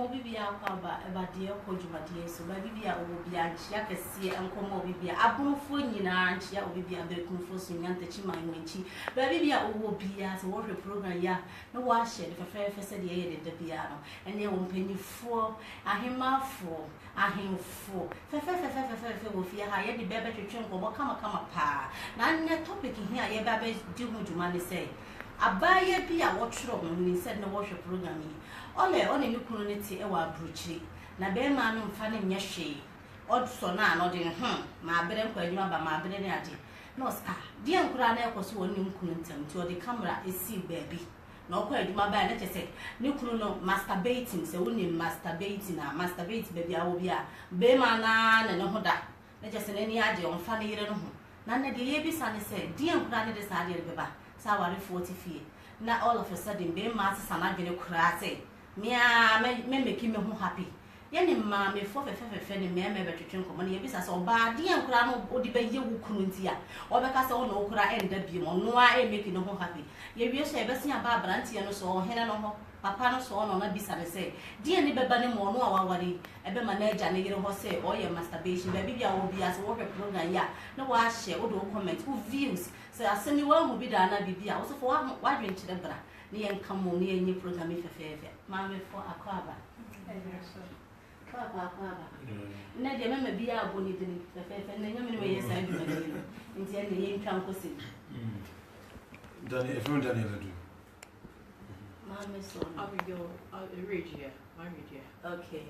bibia kwaba ebade okojumade so ba bibia obibia nchia kese ankomo bibia abunfo nyina nchia obibia bekunfo so nyantachi manwenchi ba bibia obibia so wo program ya no wa share the fefe se de ye de bia no ene wo mpanyifo ahemafo ahemfo fefe wo fie ha ye de bebe twetwe nkomo kama pa na nya topic here ye ba be di hu dwuma ne say abaye bia wo tworo ho ni said no wo program yi one ni kunu ne ti e wa bruchi na be ma no mfa ne nya hwe odso na no de ma bere nkwa adwuma ba ma bere ne ade no ska die nkura na ekoso woni kunu ntam ti odi camera esi baby na okwa adwuma ba na chese ni kunu no masturbating se woni masturbating na masturbate baby awo bia be ma na ne ho da na chese ne ni ade omfa ne yire no ho na ne de ye bi sa ne se die nkura ne de sa ade be ba sa wari 40 fie na all of a sudden be ma sana dwene kura se me make me ho happy ye ne ma me fo fefe ne me betwetwe nkomo ne ye bisa so ba de ankura no odi be ye wukunu ntia obeka se wo no okura enda bi mo no a make no ho happy ye wie so e be sia ba brantie no so hene no ho papa no so no na bisa ne se de ne beba ne mo no a wawari e be manager ne yire ho se o ye masturbation ba bibia wo bia so wo program ya na wa share wo do comment wo views so asemi wa mu bi da na bibia wo so fo wa dwen chire bra ne yen kamo ne yen program fefe ma me fo akwaba Papa. Na de mama bia aboni dini fefe na nyame ne yesa aduma ni nti ene yen twa nkosi Daniel from Daniel do Mama so Abigail Regia my Regia okay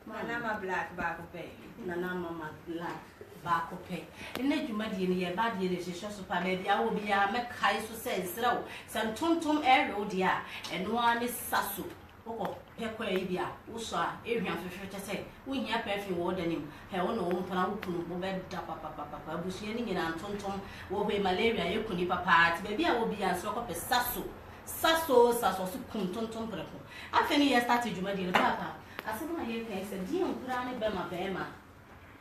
Nana black back pay Nana mama black back pay ene aduma de ne ye ba de ne hyehyɛ so pa ba bia wo bia me kai so se nsrew sam tontom ero dia eno ani saso oko pekwa ibia wo so a ehwan fefere tese wo hia perfume wo danim he wo no wo mpana wo kunu wo be da papa abusuye ni nyina tontom wo be malaria ye kuni papa ti ba bia wo bia so ko pe saso so kun tontom preko afeni ye start djuma di papa asema ye kan se di nkura ne be ma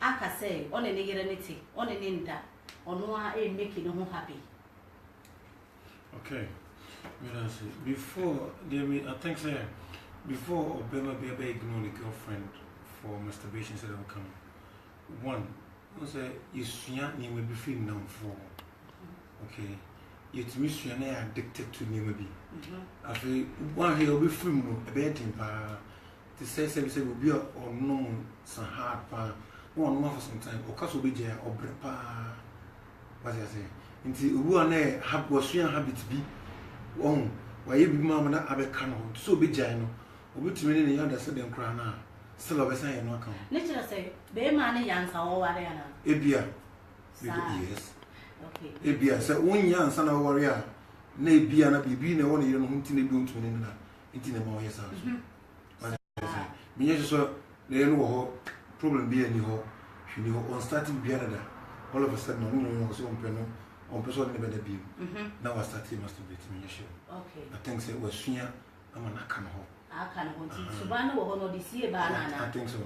aka say one ne yere ne ti one ne nda ono a e make no ho happy. Okay, before I think say before Obama be ignore the girlfriend for masturbation said will come. One, I say you ni will be free now for. Okay, you to miss you addicted to me maybe. I feel one here will be free no a bad temper. To say will be or no some hard pa one more for some time or cause will be jail or brepa. What I say. Until who are there have was habit be one why you be mamma na abe cano so be jail. Obi tumi ne yanda se dem kra na still obesa ye no account nature say be ma ne yansa wo ware ana ebia yes okay ebia se wonya ansa na wo ware a na ebia na bibi na wo ne yire no hunti ne bi ontumi ne na enti ne ma wo yesa so minye so ne no wo problem bi ani ho hwini ho on starting bi anada all of a sudden no so on peno on person ne be da bi na wa starting masturbate minye sure okay I think say was sua amana kan ho aka no nti subana wo hono de sie ba na I think so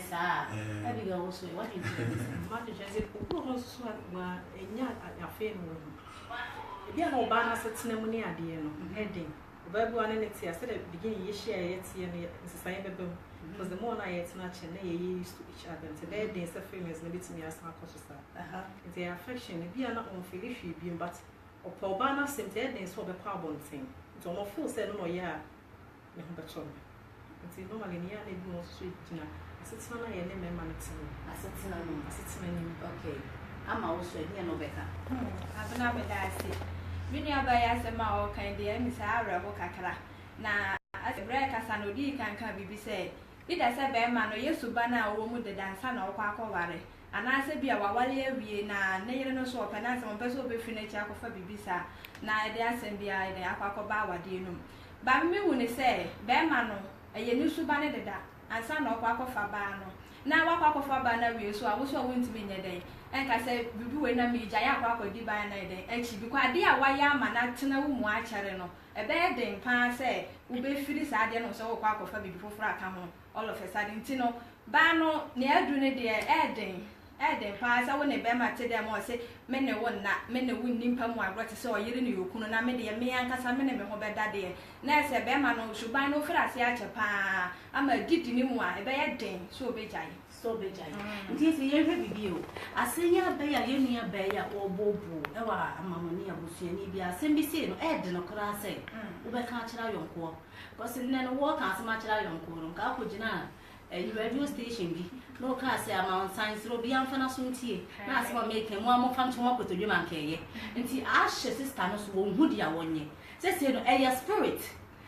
sa Abigail also what do you think what did you say ko so wa enya afa no bia no ba na setena mu ne ade no heading obabu ane ne tia said the beginning ye share ye tia ne nsesa bebem because the more na ye tina che na ye used to each other so there dey say famous na bitimi asa akoso sa the affection bia na on feel if you but opa na sente dey so be kwa bonten so no feel say no ye a ne ho beto nti normally ne ya na bi mo so gina asetina na ye ne mema ne tin asetina ni okay ama wo so ne no beka abana be da ase mini abaya se ma o kan de mi sa ara ho kakra na asebra kasa no di kanka bibi se ida se be ma no yesu ba na wo mu de dansa na okwa akọware ana se bia wawale awie na ne yere no so opana se mo pese obefi na chi akọfa bibi sa na ide asem bia ide akọba awade no ba mi wu ne se be ma no eye ni suba ne deda ansa na okwa akọfa ba no na wakwa akọfa ba na wie so awo so wontimi nye den enka se bibi we na mi ja ya akọdi ba na den echi bi kwa de a wa ya ma na tena wu mu a kere no ebe den pa se wo be firi sa de no so wo kwa akọfa bibi foforo aka ho all of a sudden ti no ba no ne adu ne de eden den pa sa won e be ma te dem o se me ne won na me ne won nimpa mu agro te se o yire ne yokunu na me de me ankasa me ne me ho be dade na se be ma no shuban no fra se ache pa ama gidi ni mu a e be ye den so be jai nti se ye hwe bibio asenya be ya ye nua be ya obobo e wa amamoni abusuani bi asem bi se no e de no kra se wo be ka kira yonko because nne no wo ka asema kira yonko no ka akogina radio station bi no ka se amount science ro bi amfa na so ntie na asema make mo amfa nto mo kotodwe man keye nti a hye sister no so wo hu dia wonye se no e ya spirit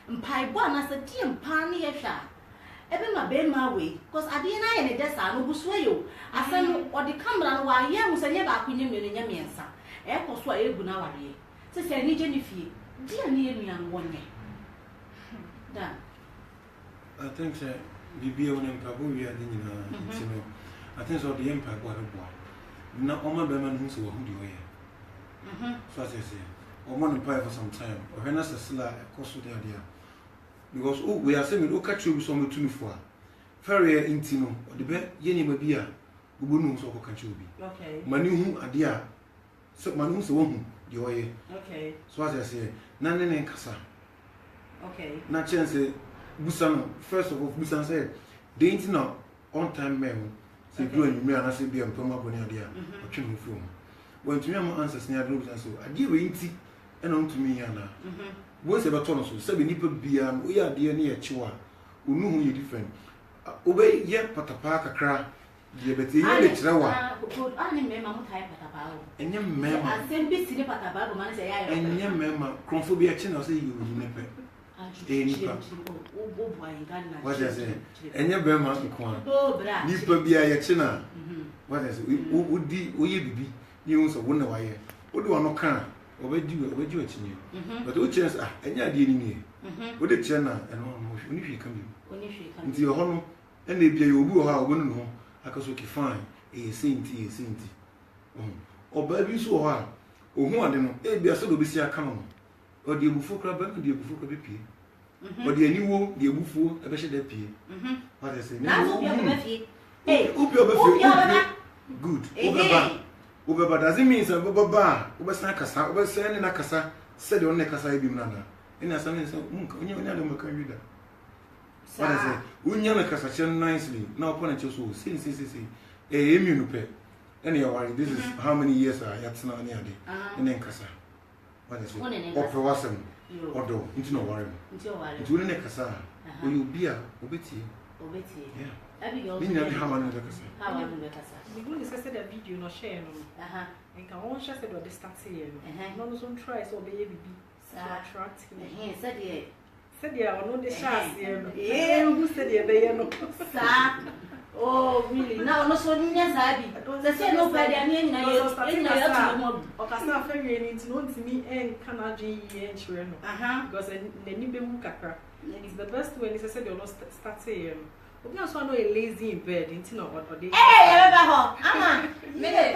mpai bo na se tie mpa ne ye hwa ebe ma be ma we because ade na ye ne desa no buso yo asem o de camera no wa ye mu se nye ba akunye me nya miensa e koso a egu na ware se ni je ni fie dia ni ye nua wonye da I think so. Bibi on empire we are in no. I think so the empire go boy. Na oma be man who so who the way. So as I say, o man empire for some time. O when as sila koso there there. Because we are saying we catch you so me tunu for. Ferry intino o de be ye ni ma bia. Ubunu so ko catch you bi. Okay. Mani hu ade a. So mani hu so hu the way. Okay. So as I say, na ne nkasa. Okay. Na chance Busan, first of all, Busan said, they ain't not on time men. Say, doing me and I say, be a promo idea, or children film. When to me, my answers near groups and so, I give it and on to me, Anna. Once ever told us, 7 people be we are dear near Chiwa, who knew who you different. Obey yet Patapaka cry, the Betty, good, I remember Mutai Patapao. And young mamma, I send busy Patapao, man, say, I and young mamma, Cronphobia Chin, I'll say you never. What I say? And your Burma, Nipper be a china. What I say? Would we be news of one wire? What do I not can? Obey you a chin. But what chance are any idea in me? What a china and almost when you come into your home and they be your woo how one home. I can so fine a saint. Or baby so hard. Or more than a be a sort of be a canon. Or the bufo crab and the bufo crab pea. Or the new the bufo a bishop pea. What I say? Good. Over doesn't mean a baba, over snackasa, over sending a cassa, said on Necasa Bimana. And as I said, Unyan can read that. What I say? Unyan Casa nicely, now upon a choose, since a immunope. Anyway, this is how many years I had now near day. And then Casa. What is it? Or for wasm, or do, into no worry. Into the Necasa, will you be a obeti? Yeah. Meaning how many Necasa? The good is I said a video no share no. And can one share the distance here. None of them tries or baby so attract him. Said yeah, or no the chance here. Yeah, who said yeah, they no. Oh, really? Now, no, so yes, I be. The same nobody, I mean, or Casa Ferry needs no to me and Canadian and children. Because the Nibimu Kakra is the best way, as I said, you're not start saying. We also know a lazy in bed, into no or day. Hey, minute,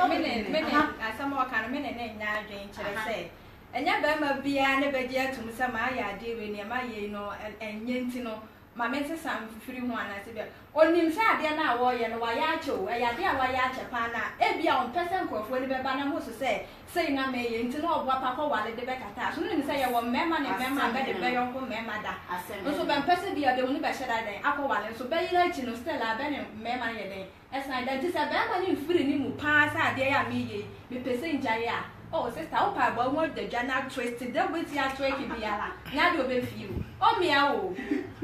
I somehow kind of minute and now drink, I say. And yet, Bama be never dear to Samaya, dear, near my, you know, and Yentino. My mentor some free one, I said, only sad, dear now, warrior, and Wayacho, a yadia Wayacha pana, every on person for when the Banamos say, saying I may into know what Papa while the Becca. Soon say, I want member and member, better by your home member. Also, when person be the only better than Apple one, so by like you know, Stella, Ben, member, as I that is a bad one free pass, I dare me, be person Jaya. Oh, sister, I'll pay one the Jana twisted, then with your tricky Biala. Now you'll be few. Oh, meow.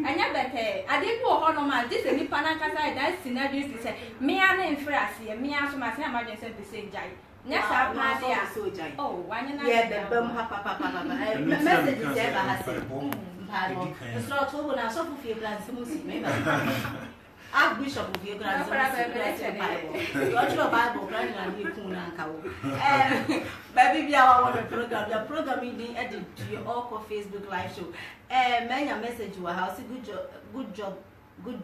I never better. I didn't go on my this and if Panacasa, that's synergies to say, me and Frassi, and me as my emergency to say Jai. Yes, I'm not so Jai. Oh, one and I the bum papa. Message is ever has said. It's not over now, so for your plans to maybe. Archbishop of your grandson, Bible. Got your Bible, Grand and you Baby, our program. The program is being added to your Orco Facebook live show. Many a message to our house. Good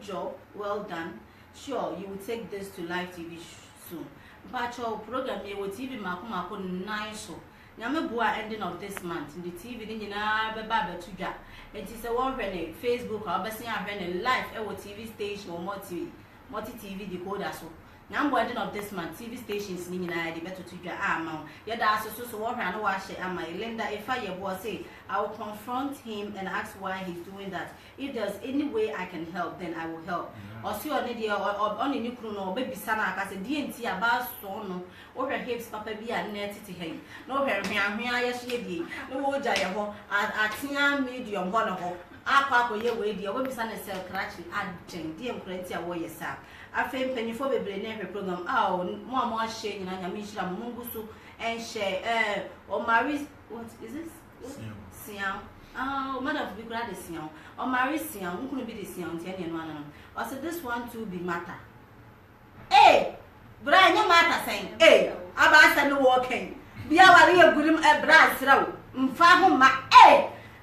job, well done. Sure, you will take this to live TV soon. But your program here with TV Makuma nice. Nyamebua ending of this month in the TV ni na beba betuja enti se won hwe Facebook or besin ahwe ne live e wo TV station or multi TV decoder so Now I'm ending of this month, TV stations ni nyina de beto to dwa ama. Ya da so what hwa na wa hye ama Linda if I was say I will confront him and ask why he's doing that. If there's any way I can help, then I will help. Or see on the on the new no baby sana aka say DNT about so no. O hwe hips papa bi a net ti he. No hwe hwehwea ya hye bi. No wo gya ye ho atia medium ho no ho. Akwa ye we di obi sana sell crash adjen di enkurenti a wo yesa. Afei mpanyifo bebre na ehwe program mo amo ahye nyina nyame hira mo mungusu enhye Omari what is this Siam madam bi kura de Siam Omari Siam nkunu bi de Siam tie ne no anan o say this one to be matter bra nya matter sen aba asa no working bia ware egurim bra srawo mfa ho ma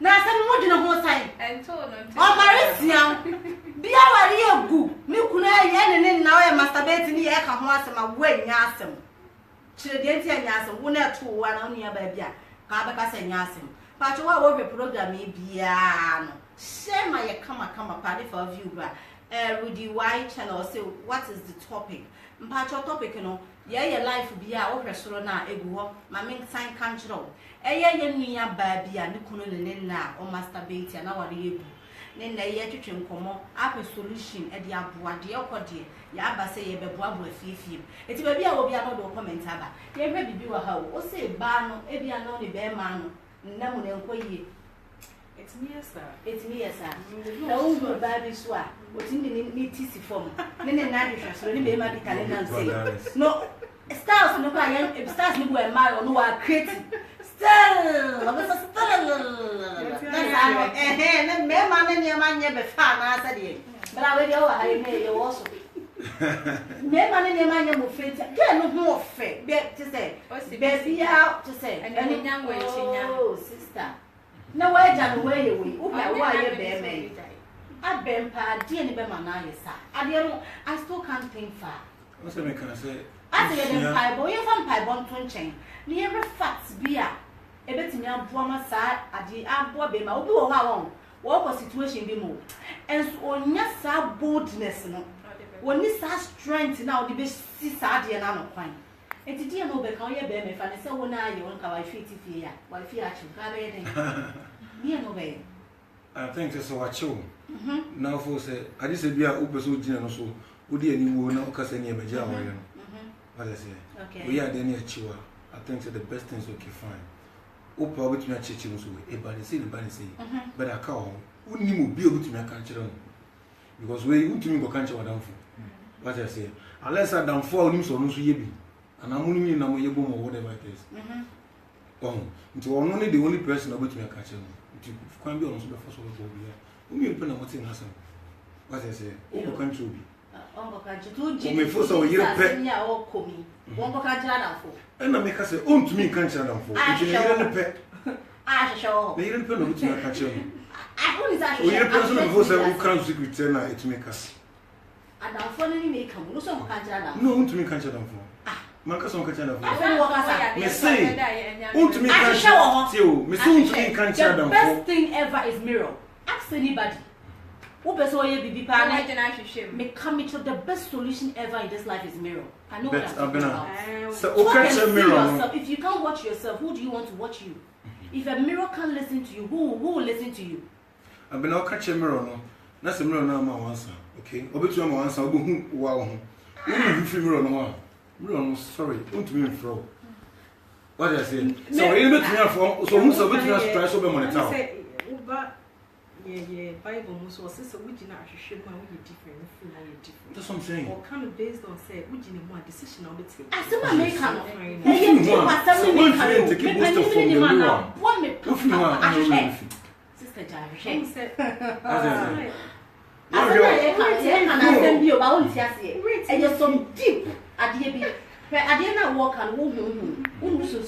na asa mo dwena ho san ento no Omari Siam bia ware egu mi kuna ye ne na o ye masturbate ni ye ka ho asema wo anya asem chire de ntia anya asem wo na to wa na onia ba bia ka ba ka se anya asem pa cho wa wo hwe program e bia no share my kama party for view bra Rudy Y channel say what is the topic mpa cho topic no ye life bia wo hwe soro na egu ho ma me san kan chiro ye nua ba bia ne kunu ne na o masturbate na ware egu nena ye twetwe nkomo ape solution e de aboa de ekode ya aba se ye beboa bo afifie eti ba bia wo bia no do comment aba ye hwe bibi wa ha o se ba no e bia no ne be ma no nna mu ne nkoyie it's me sir na o go ba bi so a o tin ni tisi form ne na hwehwe so ne be ma bi calendar say no stars no kwa ye stars ni bo e ma no wa create still na me ma na ne ma nye be fa na asa de bra we de o ha ne ye wo so me ma ne ma nye mo feti ke no ho ofe be ti say be bia ti say ani nyango echinya oh sister na wa ja no we ye we o ba wa ye be me abempa de ni be ma na ye sa ade no I still can't think far what's the can I say ate ye dem pai bo ye fam pai bon to nchen ni every facts bia ebetimi aboa ma sa ade aboa be ma obi wo ha won wo situation bi mo enso onya sa boldness no woni sa strength na odi be si sa ade na no kwan enti die no be ka ye be me fa ne se wona aye won ka wa fiti ya wa fi a chi ka be den nie no be I think it's so achieve now for say I just say bia obeso gina no so odi ani wo na o ka se ne be ja wo no what I say okay we are there near chiwa I think so the best things okay fine opa obetumi achechi no so e ba ne say ne ba ne say but aka ho unni mo bi obetumi aka kire no because we utumi go kan che wadamfo what I say unless adamfo onim so no so ye bi ana munumi na mo ye bo mo whatever it is nti ono ne the only person obetumi aka kire no nti kwan bi ono so be for so go bi ya umi pe na mo tin hasan what I say o go kan che obi ongo kan che tu ji me fo so yire pe ya o komi ongo kan che adamfo na me ka say ontumi kan che adamfo nti ne yire ne pe show ne yire ne pe no obetumi aka kire no I who is o yire person no fo say o kan secret na it make us adamfo ne ni me ka mu so kan che adamfo no ontumi kan che adamfo man ka so kan che adamfo afen wo ka sa me say ontumi kan che adamfo me say ontumi kan che the best adamfo thing ever is mirror ask anybody who person ye bibi pa na me come to the best solution ever in this life is mirror. I know what I'm talking about. So okay, mirror. If you can't watch yourself, who do you want to watch you? If a mirror can't listen to you, who will listen to you? I've been okay mirror no. Na se mirror na ma wansa. Okay. Obetu ma wansa obo hu wa wo hu. Unu fi mirror no. Mirror no sorry. Don't me throw. What I say? So you bet me for so who so bet me try so be monitor. Yeah, Bible most was so we did not should man we different feel how you different. That's what I'm saying. Or kind of based on say we didn't want decision on the take. I still make So one friend take it most of from the mirror. One me If you want I know Sister Jari. She said, and you're so deep at the baby. I didn't walk and who so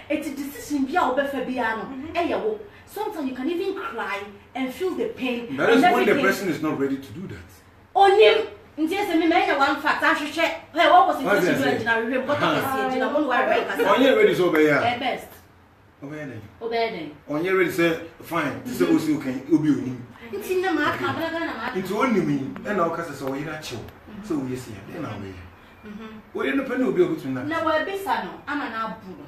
it's a decision be our befabiano. Sometimes you can even cry and feel the pain. That is when the person is not ready to do that. On him, one fact, I should check. What was the situation? I remember on your ready so be best. Obey. Obey. On your ready say fine. This is also can you be Nti na ma ka bra na ma. Nti woni mi e na o kasa so wo yira chiw. So wo yesi ya na we. Wo no pe na obi obutu na. Na wa bisa no ama na abu no.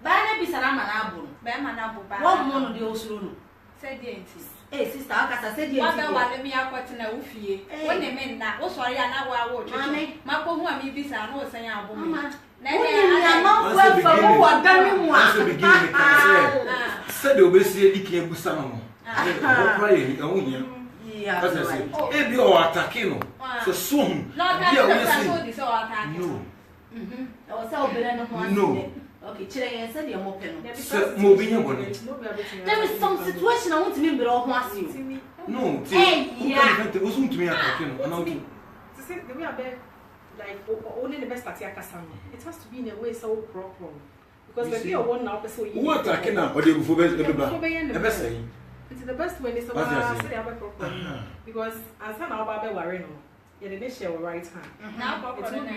Ba na bisa na ama na abu no. Ba ma na abu ba. Wo mo no de osuro no. Say the enti. Sister akasa say the enti. Wa be wale mi akwati na wo fie. Wo ne me na wo sori ya na wa wo twetwe. Ma ko hu a mi bisa na wo san ya abu mi. Na ya ma wo fa wo wa da mi mu a. So begin me can say. Said obesi dike ebusa no. Wo kwa ye e wo hia. Yeah. That's say. E bi o attack no. So soon. No, Bi o that's so this or attack. No. O sa obere no ho. No. Okay, chire yen say the mo pe no. So mo bi nya boni. There is some situation I want to me mbere ho ase o. No, yeah. It wasn't to me attacking. No. To say the way I bet like only the best at Yakasano. It has to be in a way so proper. Because when we are one now, person who attacking now or the best saying. It's the best when it's a proper. Because as an Alba Warren, you didn't share right hand. Now, it's not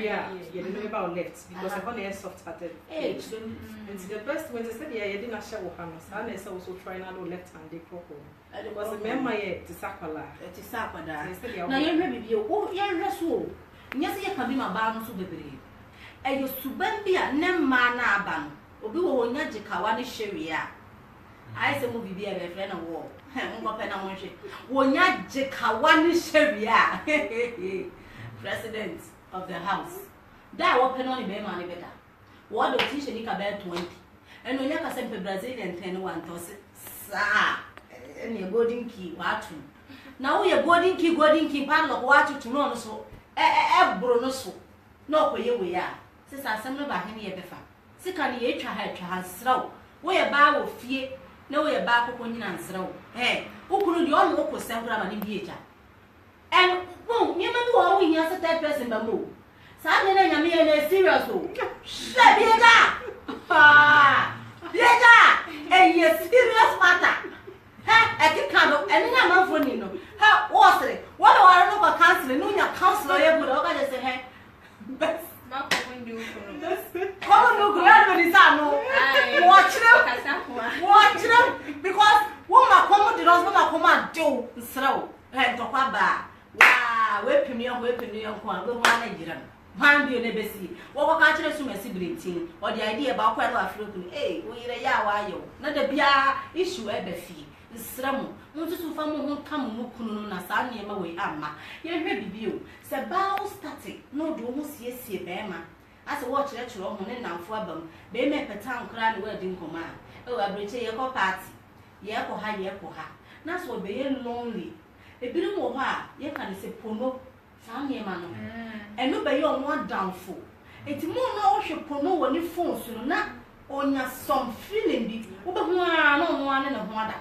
you didn't about left because I only soft hearted. It's the best when they said, yeah, you didn't share with Hamas. And it's also trying out left hand, they proper. It was a memory to Sakala. It is Sapada. Now, you may be oh, you're so. Yes, you can be my barn so baby. And you subambia, nem mana ban. Obi wo nyaje kawani sheria. I say movie be a friend of war. Wonyaje kawani sheria. President of the house. That open on the man better. What do teach any about 20? And when you can send Brazilian 10 sa and your golden key, what? Now we are golden key, padlock, what to know so. Brunoso. No, where we are. Since I send about him here before. Second year, has slow. We a bow of fear. No way back upon you and slow. Hey, who could you all walk with several and theatre? And, oh, you may go in as a third person bamboo. Saturday, I mean, a serious. Shut it up! Ah, and you're serious matter. I think candle, and then I'm for you. How was it? What do I know about counseling? No, your counselor, I would always say, hey, but come on, gradually, watch them because woman come to us, woman come and do slow and talk about. Wow, whipping your one, go manage. One be never see. What can't you assume a sibling or the idea about quite a fluke? Eh, we are ya, not the beer issue ever fee. Sramu,muntu tu famu ho kam mu kunu na sa niema we amma ye hwe bibio se bawo static no do ho siesie be ma ase wo kire kire ho ne namfo abam be me petan kra ne wadi nkoma e wa breche ye ko party ye ko ha na so be ye lonely e biru mo ho a ye kan se pono sa niema no eno be ye omo downfo enti mo na wo hwe pono woni phone so na onya some feeling bi wo be ho a na omo ane ne ho ada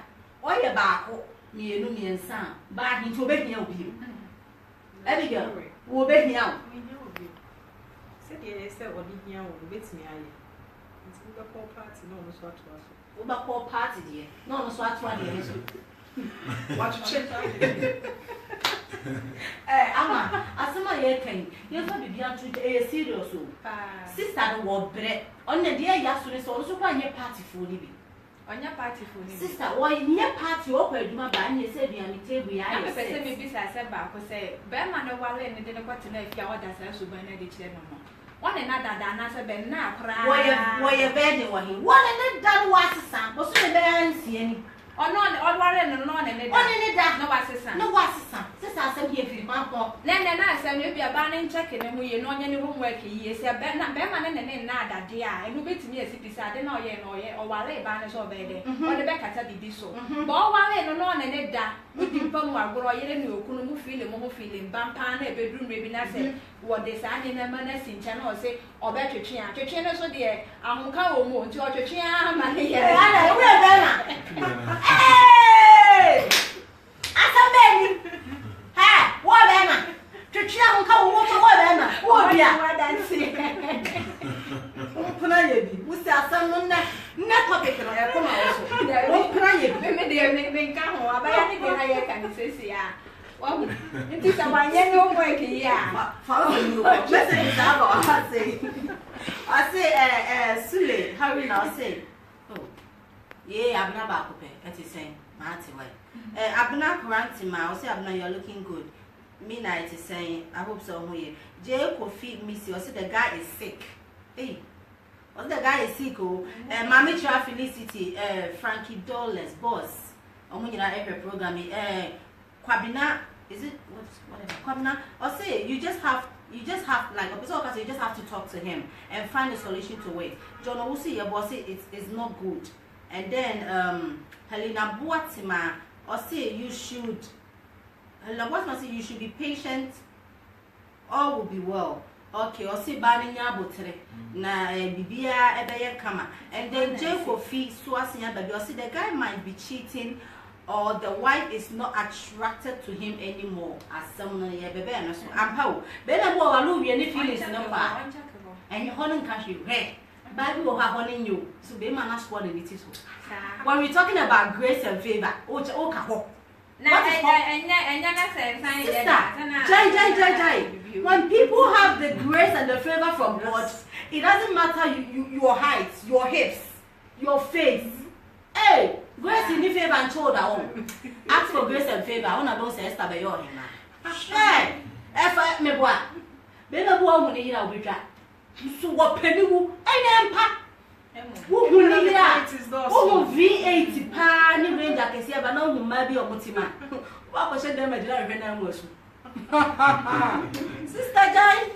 oye baako mienu miensa ba hinto be hia obi Abigail wo be hia o said ye say odi hia o betimi aye nti we call party no so ato aso wo ba call party de no so ato ade so what you check ama asema ye kan ye fa bibia to serious o sister no wo bre on na de ya so ne so so kwa nye party fo ni bi Onya party for me. Sister, why near party or eduma ban you said you table ya. I say me bisa say ba ko say be ma no wale ne de ko tena ifia oda say so ban na de kire no no. One another da na say be na akra. Why bed wa hi. One ne dan wa sesa. Bo so be ansi ani. Ono wale no no ne da. One ne da. No wa sesa. No wa sesa. Sesa asem here fi ma po. Na asem ne bia ba ne check ne mu ye no nya ne homework yi say be ma ne na da de a enu betimi asipisa de na oye o wale ba ne so be de. O de be kata bibi so. Bo wale no ne da. Udi pam wa gro yere ne okunu mu feeling bam pa na e bedroom re bi na say wo de sa ne na ma na sincha na o say obetwetwe a twetwe ne so de ahonka wo mu nti o twetwe a ma ne ye. Ala we be na. Hey! Asambeni. Ha, wo be na. Twetwe ahonka wo mo to wo be na. Wo bia. Wa dance. Ompuna ye bi. Musi asam no na topic no e koma wo so. Ompuna ye bi. Me de me nka ho abaya ne de na ye kan sesi a. Wa nti sa wanye no homework yi a. Follow you. Message that I say Sule, how will I say? Oh. Yeah, I'm not back up. That is saying, Marty, why? Abna Grantima, I say Abna, you're looking good. Me night is saying, I hope so. Jay Kofi Missy, I say the guy is sick. Hey, what the guy is sick? Oh, Mammy Tra Felicity, Frankie Dollars, boss. Every program, Kwabina, is it whatever? Kwabina, or say you just have like a person you just have to talk to him and find a solution to it. John Owusi, your boss, it's not good. And then Helena Boatima, or say you should. Helena Boatima say you should be patient. All will be well. Okay, or say Baninya Botre na Bibia Ebeye Kama. And then Jacob Fee Swasinya Baby, or say the guy might be cheating. Or the wife is not attracted to him anymore as someone baby and so I'm how better more alone any feelings no far and your honey cash you hey Bible will have honey you so be man ask what it is when we're talking about grace and favor when people have the grace and the favor from God, it doesn't matter your height, your hips, your face. Hey, grace in the favor and shoulder home. Ask for grace and favor. I wanna don't say Esther by your hand. Hey, if me boy, be me boy when you are with that. So what penny who? Any empa? Who need that? Who V80 pa? Ni range I can see, but now who maybe or mutima. What was them a general Sister Jai,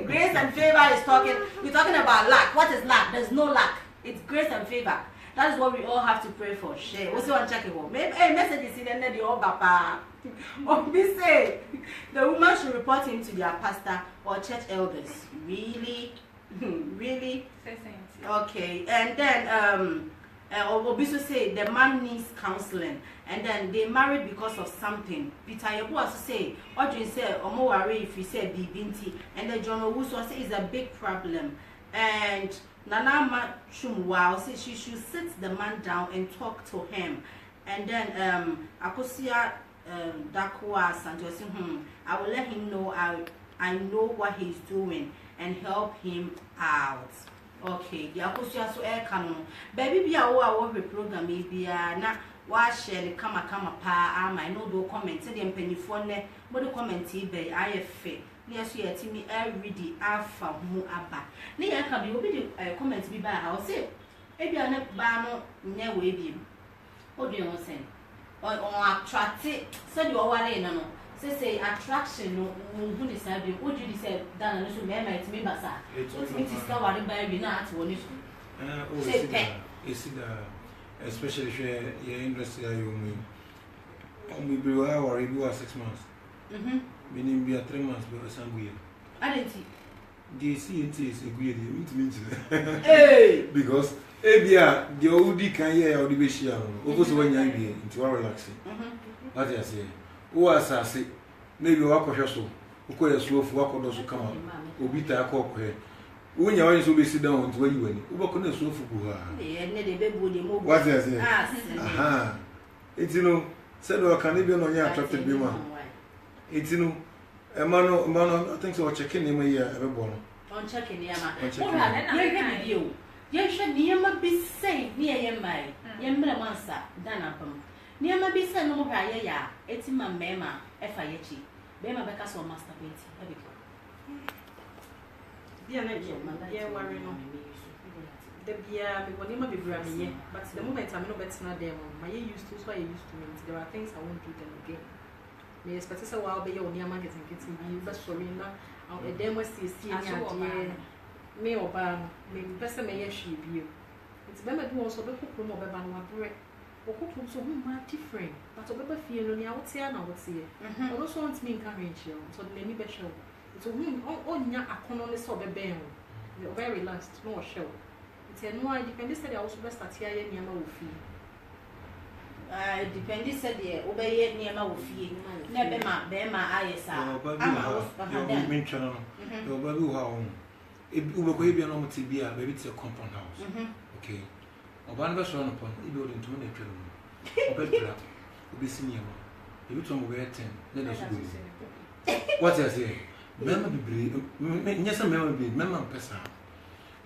grace and favor is talking. We're talking about lack. What is lack? There's no lack. It's grace and favor. That is what we all have to pray for. Share. What's one check it? Maybe a message is in the old papa. Or we say the woman should report him to their pastor or church elders. Really? Really? Okay. And then Obiso say the man needs counseling. And then they married because of something. Peter Yebu also say, Audrey said, Omo worry if he said Bibinti. And then John Owusu say it's a big problem. And Nana Chumwa says she should sit the man down and talk to him. And then Akosia Dakwa Santos, I will let him know I know what he's doing and help him out. Okay, the Akosia so air canon. Baby be our program maybe na wa share the kama pa I know do comment the penny phone but the comment be IFA. Yes, you at me every day alpha mu aba. Ni ya ka bi obi the comment bi ba I will say e bia na ba no nya we bi. Odu won say on attract said you ware na no say attraction no hu ni sa bi odu di say dan no so me ma it me basa. It is ka ware ba bi na at woni so. Say especially if you're interested in you be worry do 6 months. Meaning be 3 months but some weird. I didn't see. The CNT is a weird hey because Abia the old can hear or the Bishia over when you be into our relaxing. What I say, who as I say, maybe walk of so, who call a slow walk or those who come out, or be a cock here. When you always will be sit down to where you went, who walk on a slow for what I say? Aha, it's said, well, can even on your attracted be man. It's a man, I think so. Checking him a year, every born. On checking you. You should never be safe near your mind. Yamasa, Danapum. Near my be sent no higher, it's in my mema, F.I.H. Bema Becas or Master Betty. Yeah, worry no. The beer, because you might be bragging, but the moment I'm not better than them, my used to, so I used to it. There are things I won't do them again. May expect a while be on your market and getting you, but sorry, now, a demo sees me or ban, may better may she be you. It's better to also be cook room or ban one bread, or cook room so much different, but a better feel on the outside, I would see it. I also want me encourage you, so let me be sure. It's a woman on your economics of a band. You're very relaxed, no show. It's a no, I depend. This I also best at here near my fee. Depending said the obey near my fee. Never Bema, ISA. I'm in channel. Your baby home. If you will be an old TBA, maybe it's a compound house. Okay. Or one was run upon, you build into a natural room. Better, will be senior. If you told me where 10, then I should be. What I say? Member be yes, a member be member person.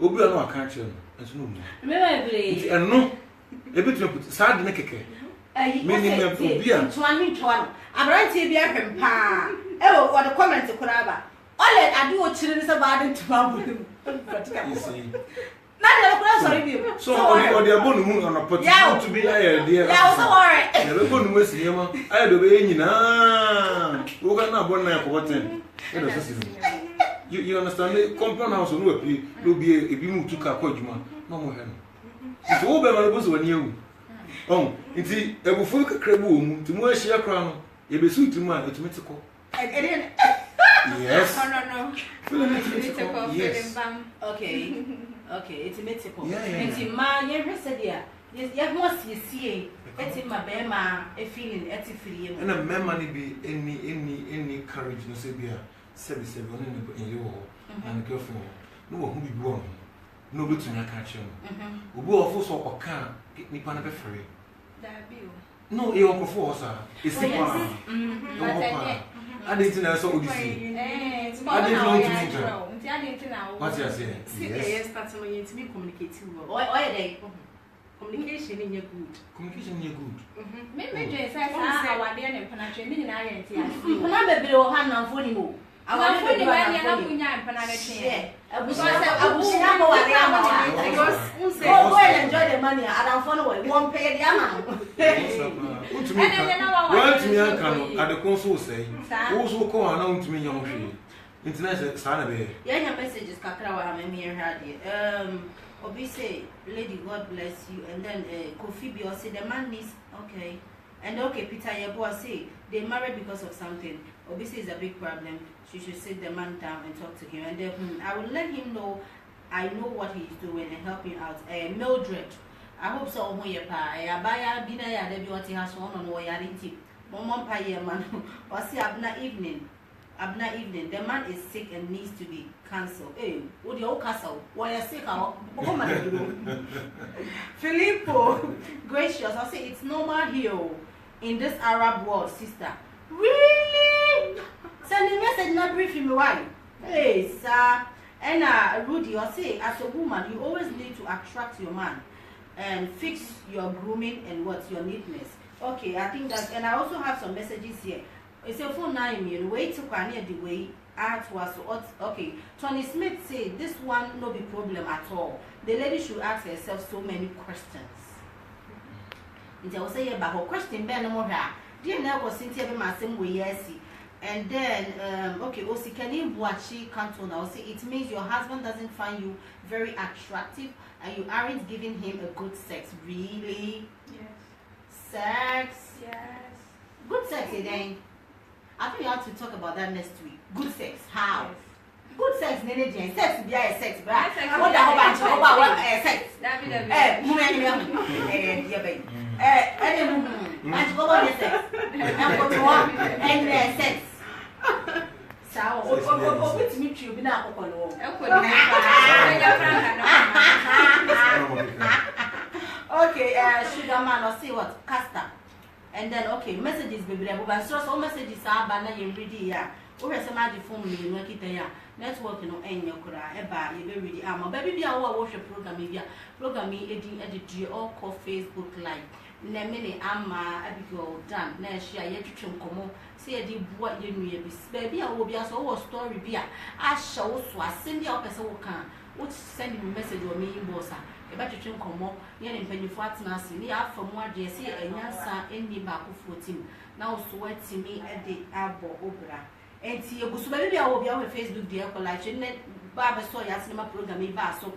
Obi no account and no. Remember, and no, a bit of sad naked. minimum obia ntwani abrantie bi ahwem pa what the comment kura ba ole ade o chire se ba ade ntwa bodum na de kura sorry bi so o de abonu mu on opportunity to be aye there yeah so worry ya be bonu mu siyema aye do be nyina wo ga na abonu na yakoten e do sisi you understand the compound house no api no be ebi mu tuka kwa adwuma no mo he no so wo be ma no so wani ewu nti ebufu kakra bu omu nti mu ahia kra no ye be suit mu a etumetiko yes no yes okay etumetiko nti ma ye hwese dia ye ho asiesie eti ma be ma e feeling eti free mu na memma ni be any courage no say bia sebi one ni en yo and girlfriend no wo hu bi wo no be tunya ka che no obi ofo so oka nipa na be free no e okofo osa e si pa I didn't know so odisi I didn't know to what you say yes start no yet me communicate well they communication in your good me je say sa awade ne panatwe me nyina ye ntia na bebere o ha na mfoni mo awade bebere na kunya panatwe abusi na mo wale ama because unse go and enjoy the money adam follow one pay the amount want me anka no ade konso say wo so ko ana untumi nya mo hwe internet sa na be yeah messages kakra wa me here hadi Obi say, Lady, God bless you. And then Kofi Bio say, the man needs, okay. And okay, Peter Yebo say, they married because of something. Obi say it's a big problem. She should sit the man down and talk to him. And then I will let him know I know what he's doing and help him out. Mildred, I hope so. Abaya Bina ya debi wati has one on Wayarinti. Momon Paye man, wasi Abna evening, the man is sick and needs to be cancelled. Hey, what the old castle? Why are sick? Filippo, gracious. I say it's normal here in this Arab world, sister. Really? Send a message, not briefing me why. Hey, sir. And Rudy, I say as a woman, you always need to attract your man and fix your grooming and what's your neatness. Okay, I think that, and I also have some messages here. It's a phone 9 million way to near the way art was okay. Tony Smith said this one no be problem at all. The lady should ask herself so many questions. And I will say about her question Ben more dear never Cynthia be my same way yes. And then okay, Osi can you watch canton now say it means your husband doesn't find you very attractive and you aren't giving him a good sex. Really? Yes. Sex? Yes. Good sex then. I think we have to talk about that next week. Good sex. How? Yes. Good sex, Nene. Sex be a sex, but what the whole bunch of sex? Sex. So, meet you now. Okay, sugar man, or see what? Castor. And then okay, messages baby but so messages are banner you ready ya. Or some phone me no kita ya. Network no enyo kura eba you be ready am baby be a watch program bia program edit all call Facebook live. Na mini ama Abigail Dan na share ye twetwe nkomo say di boa ye nua bi baby a wo bia so wo story bia a show so asem bia o pese wo kan wo send me message or me inbox eba twetwe nkomo ye ne mpanyifo atena ase ni afamu ade se enyansa enni ba ko 14 na wo so watimi ede abo obra enti egusu baby bia wo bia wo Facebook dia ko like ne ba be so ya sinema program e ba so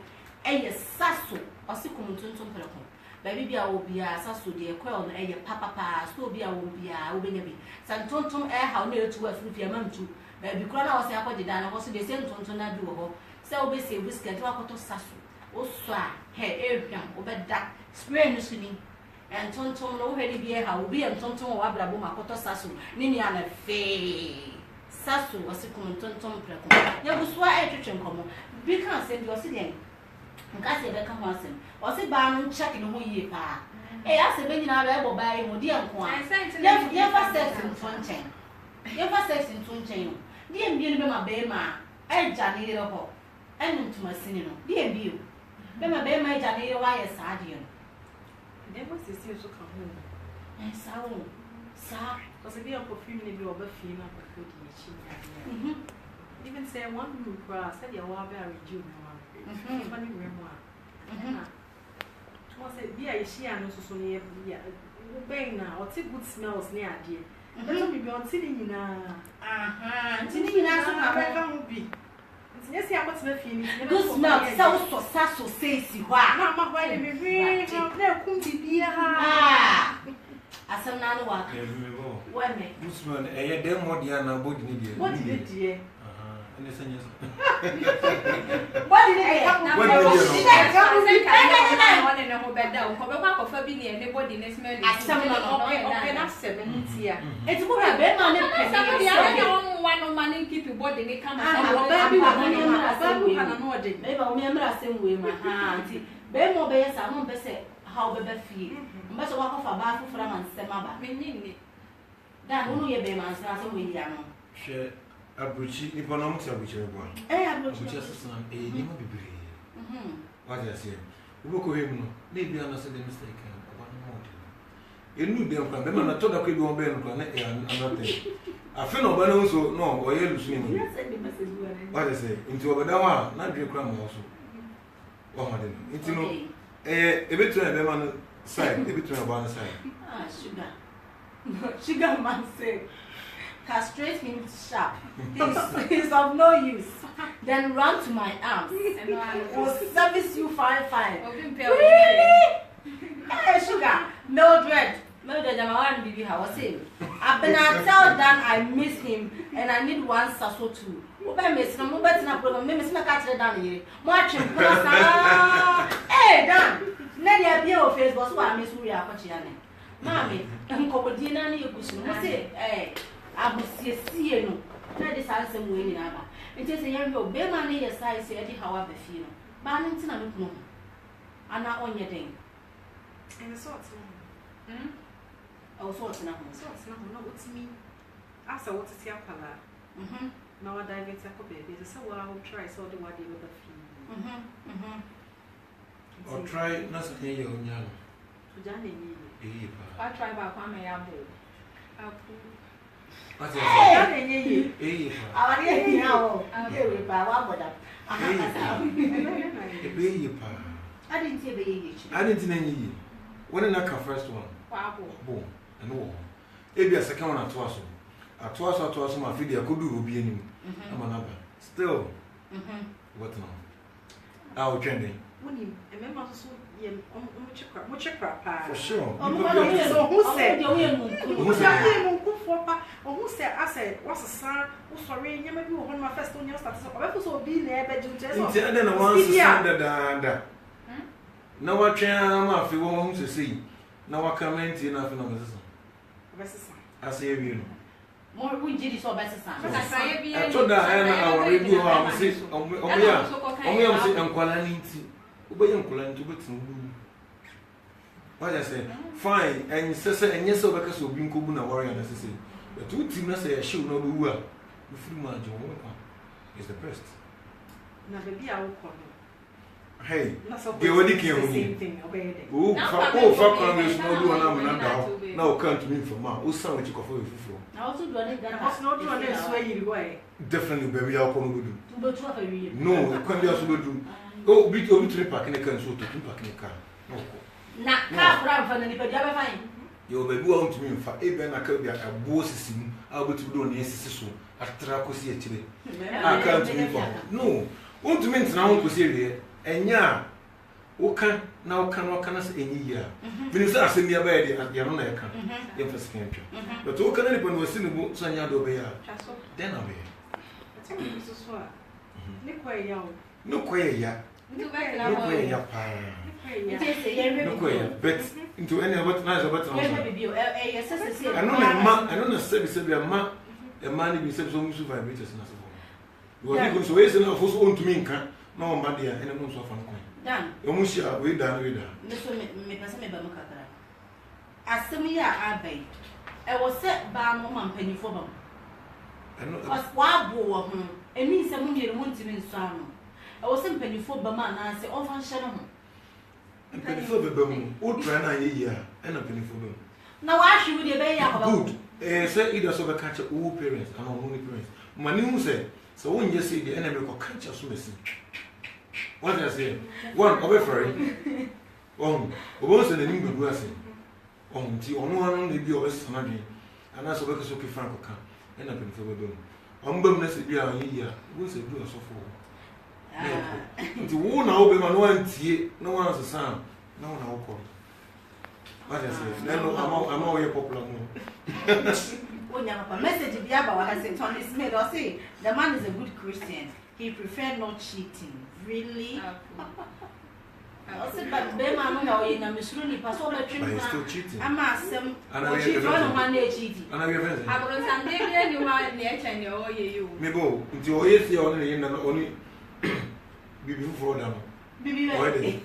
eye saso osikum tuntum peleko baby bia wo bia saso de kwel no eye papa so bia wo bia wo benya bi santontom ha na etu afuru bia mantu baby kro na wo se akọ dida na wo so de se ntonton na bi wo ho se wo be se biscuit wa koto saso oso a he ehwam obeda spray no suni entonton no hweli bi ha obi entonton wa brabo makoto saso ni ni ana fe saso wasikum entonton preko ya buswa etwetwe nkomo bi kan se bi osi den nka se be ka ho asem osi ba no check no ho yie pa ase be nyina ba ebo ba yi ho de enko a ye fa sex ntonchen ye fa sex ntonchen no de mbie no be ma be ma eja ni re ho enutuma sini no de mbie be ma eja ni re wa ye saade no never see so come home Sa. Because if you are perfume, you over feel not good in even say one room class, said you are very junior. Funny memoir. I said, be a she and also so near bang now, or take good smells near dear. Let me be on sitting in be. Yes, I was making good smell. So says you are. Mamma, why did we really couldn't be As a man, what? This one, a damn more Diana body. What did it, dear? And the seniors. What did I have? It's more a bed on one money keep your body and come and same way, my auntie. Bear more bears, I won't say how better feel. Must walk off a bath for a man, Samaba. That only a bear man's not some way. Share. Abuchi economics abuchi one. Abuchi son a name of be. What I say? We go him no. Maybe I'm not saying mistake. One more. You knew them from them and I thought I could go on bed and nothing. I feel no balance so no or you lose me. What I say? Into over that one, not your crime also. Oh, I didn't. It's no a bit to a man side, a bit to a one side. Ah, sugar. Sugar man say. Castrate him sharp. He's of no use. Then run to my arms. Will service you fine. Really? Hey, sugar. Mildred, I'm one baby. How was it? I've been tell Dan I miss him and I need one sasso too. Oba miss no better na program. Me miss na catch Dan here. Watch him. Hey, Dan. Na dia be o Facebook so I miss we akwachi ane. Mami, nkobodi na na yegusu. Mo say, abusie no na de saa nsɛm wɔ nyina ba nti sɛ yɛn hwɛ be ma ne yɛ sai sɛ ɛde hawa ba fie no ba ne ntina no kunu ana ɔnyɛ den and the sort ɔwɔ so ɔtena ho no what's me asa what is your color na wa divert akɔ baabi sɛ wa try so de wa de ba fie Or try not to hear your young. to jane ni I try ba kwa me ya bo What Hey, our dear now, we buy one of them. I didn't say baby. I didn't know you. What an acre first one? Boom, and war. Maybe a second one at Twasso. At Twasso, my video could do be any. I'm another. Still, what now? Our trending. Remember, so much crap. For sure. Who said, I said, what's a son? Who's sorry, you may be one of my first on your status. I was be there, but you just then I want to stand now I try if you want to see. Now I come into nothing of this. I say, you know. More we did so better. I told our review. I'm saying, I'm calling what I say, fine, and sister, and yes, over because of being Kubuna warrior necessary. But two teams say, I should not do well. The free margin is the best. Now, baby, I will call you. Hey, they already came with me. Oh, fuck, I'm not doing now. Come to me for ma. Who's some which you cover with you? I also do it. That's not one where you way. Definitely, baby, I'll come with you. No, I can't be also do. Oh, be to be parking a car, so to park in a car. No. Not car from anybody ever find. Your baby won't to me for even I could be a boss. I'll be to do an so I track see a chili. I can't to me for no. What to mean now to see and ya. Okay, now can us any year. When you start seeing your bed at your own account, your first country. But what can anyone was in the book, Sanya Dobea? Then I'll be. No quay ya. No quay ya. No quay, but into any of what nice about I know the service of your ma, a man be said so much of vibrators and so on. You are so is enough for own to me, no, my dear, and I'm so fun. Dan, almost ya, we done with her. This will make us a bamaka. As some year I bade, I was set by Mamma Penny for them. I know was wild boy, and means some year won't even sound. I was in Penny for Bama and I say, often shadow. And penny for the bone, old Trana a year, and a penny for them. Now why should we be good? Say either so be catch all parents and only parents. Mani who say so when you say the enemy go catch us missing. What I say? One over ferry. Obose the name go say. Ti ono anu na bi obese sanadwen. Ana so be ko so kifan ko kan. E na pen fo be do. Ombam na se bi a yi ya. Go se do so fo. Nti wo na wo be ma no antie no wan so san. Na wo na wo ko. What I say? No I'm all popular no. Message be about what I said. Tony Smith or say the man is a good Christian. He preferred not cheating. Really? I said, but be man no you na misruni pass over But still cheating. I'm asem. And Cheat one man cheating. And I be friends. I go Sunday dey you want nature and oh you. Me bo nti o yesi o ne na oni bibi fu da no. Bibi we.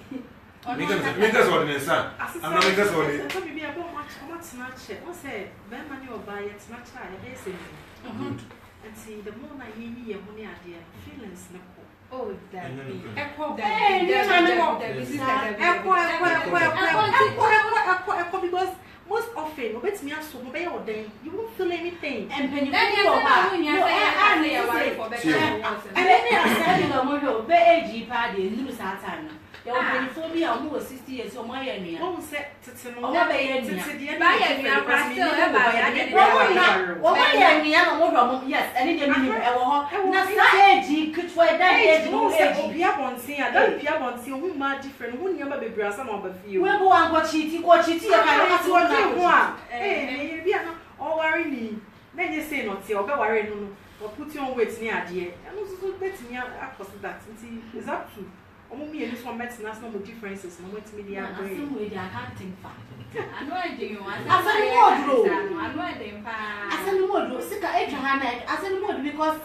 Make so ordinance. I'm not make so ordinance. So bibi abo what snatch. O say be man you buy it snatch I dey say. Good. And see the more na yi ho ne ade feelings na ko. Oh that be. Because most often you won't feel anything. And when you there will be phobia almost 60 years or my enemy. Won't set to yes, and it could try that age, different, who never be brass and over you. We'll go and watch it, or worry me. Then you say not, or worry, or put your weight near dear, and also bet me across that. It's up to. Me and this one met no differences. No wait media. I can't think fast. I know I do. I said no more. Sick I said no more because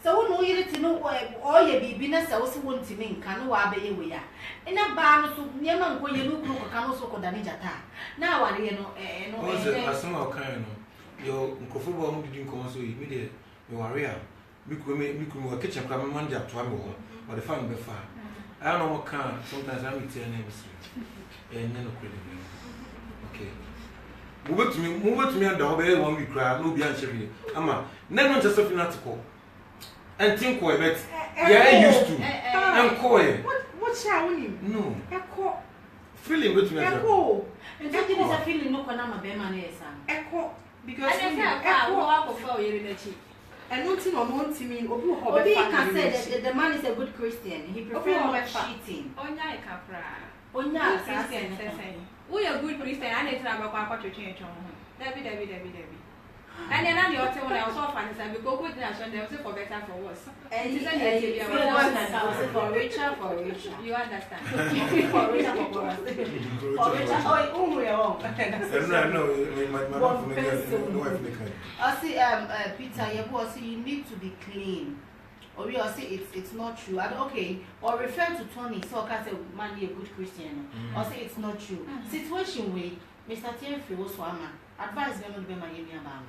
so no you to know all your business also want to mean can no abe we are. In a barn so near man go you look can also go danijata. Now I no some kind your football didn't come so immediate you are real. We could kitchen come man to travel or the family be far. I don't know what kind. Sometimes I'm with your names. And no credit. Okay. Move to me and the hobby won't be crab, no be answering. Ama, never just something not to call. And think what bet. Yeah, used to. I'm coy. What shall we? No. Echo. Feeling with me. Echo. And that is a feeling no Konama Beman. Echo. Because I walk for you in the cheek. And not in on to mean Obi can say that the man is a good Christian. He prefers not cheating. Onya Capra. Onya Christian. We are good Christian. I need to have a papa to change on. Debbie. And then I also when I was off and said, we go good nation, they also for better for worse. And for richer. You understand? For richer for worse. Oh, we are I see, Peter, you need to be clean. Or we say it's not true. Okay, or refer to Tony, so I can say, man, you're a good Christian. Or say it's not true. Situation way, Mr. Tienfi was one advice them to be my union about.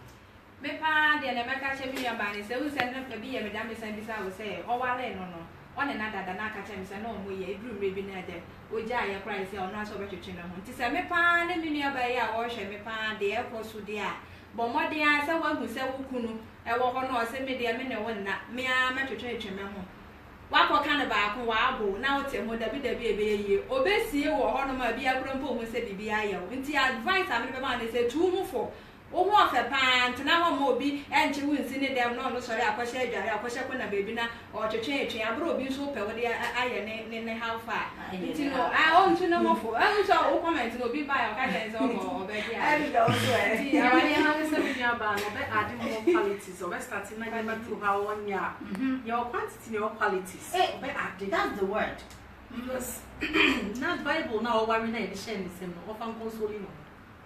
Me pa de na meka che mi yaba ni se wo se na fa bi ye me da me san bi sa wo se o wale no one na dada na ka che mi se na o mo ye eduru me bi na de o ja ye Christ se ono aso be twetwe na ho nti se me pa na mi nua ba ye a wo hwe me pa de e ko so de a bo mo de a se wa hu se wo kunu e wo ho no se me de me ne won na me a me twetwe me ho wa ko kan ba ko wa abo na o te mo da bi e be ye obesie wo ho no ma bi akro mpo hu se bibi aye nti advice a me be ma ne se tu mu fo o mo afa pant na ho mo bi enche wunsi ne dem no sorry akwahye adware akwahye ko na bebi na o twetwe abro obi so pe wo de aye ne how far nti no o ntu no mo fo so o comment no bi ba o ka je so mo be dia I do also ti awani ha se bi nya ba no be add more qualities o be starting na get to how one ya your quantity your qualities be add that's the word because not Bible now worry na e share the same no ofan console no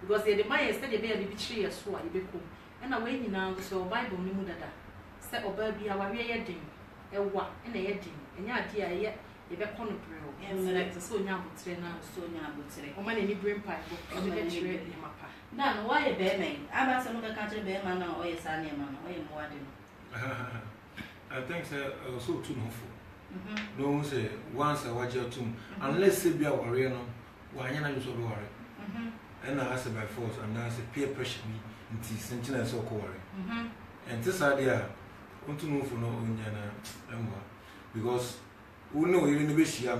because the man said the baby tree as so you be cool and away ni now so Bible ni mu dada say oba bi awa we ye din e wa na ye din enya ade a ye be kono preo select so nya abutre na so nya abutre o ma na ni brain pipe o be tree ni mapa na no why be men aba so no be ka be man na o ye sa na ma no o ye mo ade I think so too no for no say once I watch your tomb unless say be a warrior no wa nya na you so be worry and I asked by force, and I said peer pressure me into sentinel so quarry. And this idea, want to move for no Indiana, because we know you're in the wish, I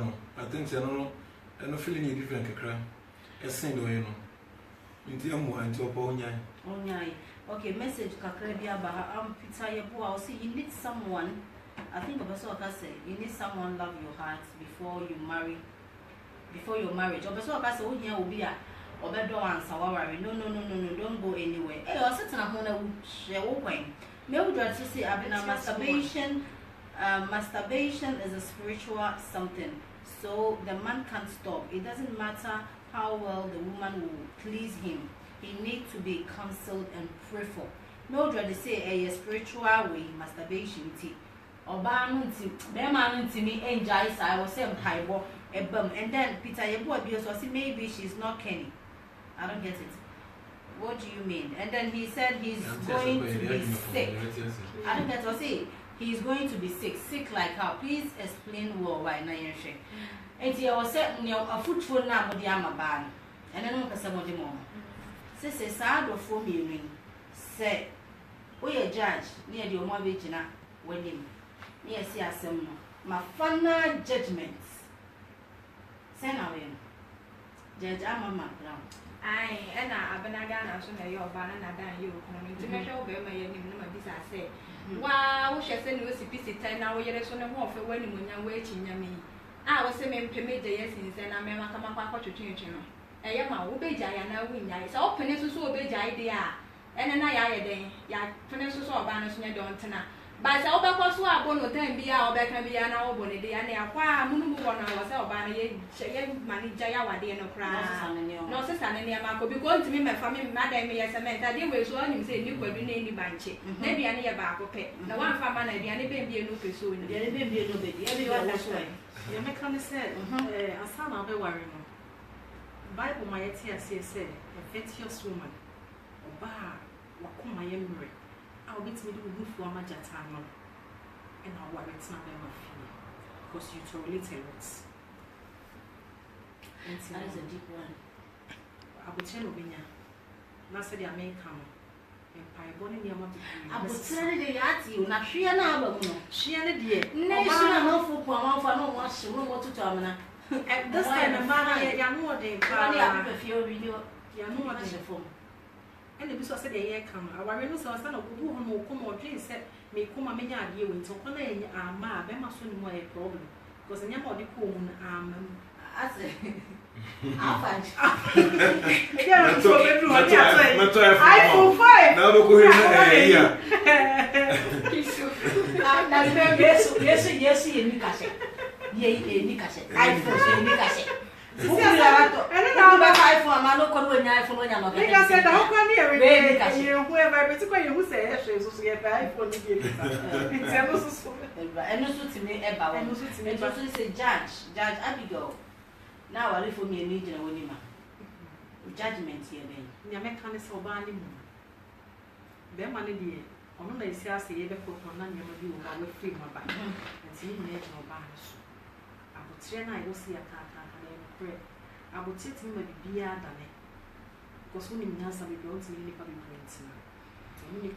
think I know, and no feeling you different crime. A single, you know. Into Yamwa and to Oponya. Okay, message Kakrabia Baha, Peter Yabu. I'll see you need someone. I think Obeso say you need someone love your heart before you marry. Before your marriage. Obeso say oh yeah will be a Obedo answer worry. No, don't go anywhere. Hey, I sit in a home share open. Me would rather say Abina masturbation. Masturbation is a spiritual something. So the man can't stop. It doesn't matter how well the woman will please him. He needs to be counseled and prayed for. No dread to say a spiritual way masturbation tea. Or banunti, Bemanunti me enjoy I was saying Taibo, a bum, and then Peter Yabo abuse was maybe she's not Kenny. I don't get it. What do you mean? And then he said he's going to be sick. I don't get what say. He's going to be sick. Sick like how? Please explain why Nayanshe. And he was saying, a footful now with the Amaban. And I don't know some of the mom. Sister sad of 4 million. Say, we a judge near the Omavigina wedding. Yes, yes, my final judgments. Send away. Judge Amma Brown. Aye, and I've been a gun, so that your banana than you. To measure over my name, this I say. Wow, she said, you see, PC 10 hours, you're so more for when you're waiting. I was saying, permit the yes, and I may come up to change. A young man will be giant now. Win, I saw Penissus will be idea. And then I day, ya Penissus or banners in your don't. But I was so I won't be our back and be an hour when they are near Mumu on ourselves by money Jaya, dear no cry. No, sister, and near Marco, because to me, my family, Madame, yes, I meant that they were so him say you could be named Banchi. Maybe I near back of pay. No one for money, the only baby, no pursuing, the only baby, no baby, everyone that's way. Your mechanic said, a son of a worry. Bible, my tears said, a fetious woman, or bar, Wakuma Yemri. I'll be to do for my jatama, and I'll worry it's not my fear because you tolerate a lot. That is a deep one. I will tell you, Master, I may come and pie bonnet near what I will tell you at you, not she and I. She and a dear. Nation, I'm not for one for no one, she won't want to terminate. At this time, a man, young more day, probably if you're young more than a phone. And the business said, "I come. I worry no son of who will come or please said, may come a many idea when so on a ma, Bema soon more a problem. Because I never the cool I say, I'll find iPhone 5. Now look here. Yes, Nicase. Yea, Nicase. iPhone, Nicase. I don't know about iPhone. I'm not going to iPhone when I'm not. Like I said, how come here? Whoever, it's going to say, she's get iPhone again. And also to me about and also to me, but to say, Judge Abigail. Now I live for me a need in a winning judgment here. Then, your mechanics or bandy. Then, money, dear. On the say, I say, ever put on none of you, I will free my back and see me no bars. I would train, I will see a car. I would sit him with beer than it. Because when you answer, we don't see any public points. Any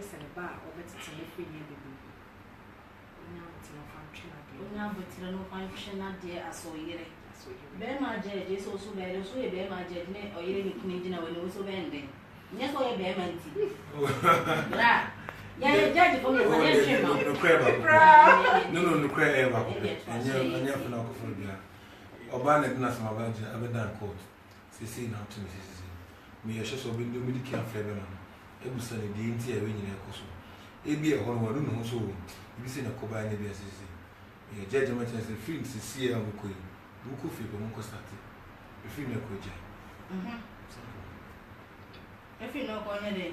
send a bar or better than a free year. Now it's no function. Now, but you don't function at there. I saw you. Bema judge is also better, so a Bema judge or you Canadian when it was so bending. Yes, for a Bema. Yeah, judge for me. No, cry ever. And you're for Obana did not some of Abadan court. See now to Mrs. Me, I shall be doing medical flavor. It was sunny, the entire winning a coso. It be a whole one, so you seen a combined BSC. Your judgment as the film to see a Mukui. Muku Fico Mukostati. The film a coja. If you know,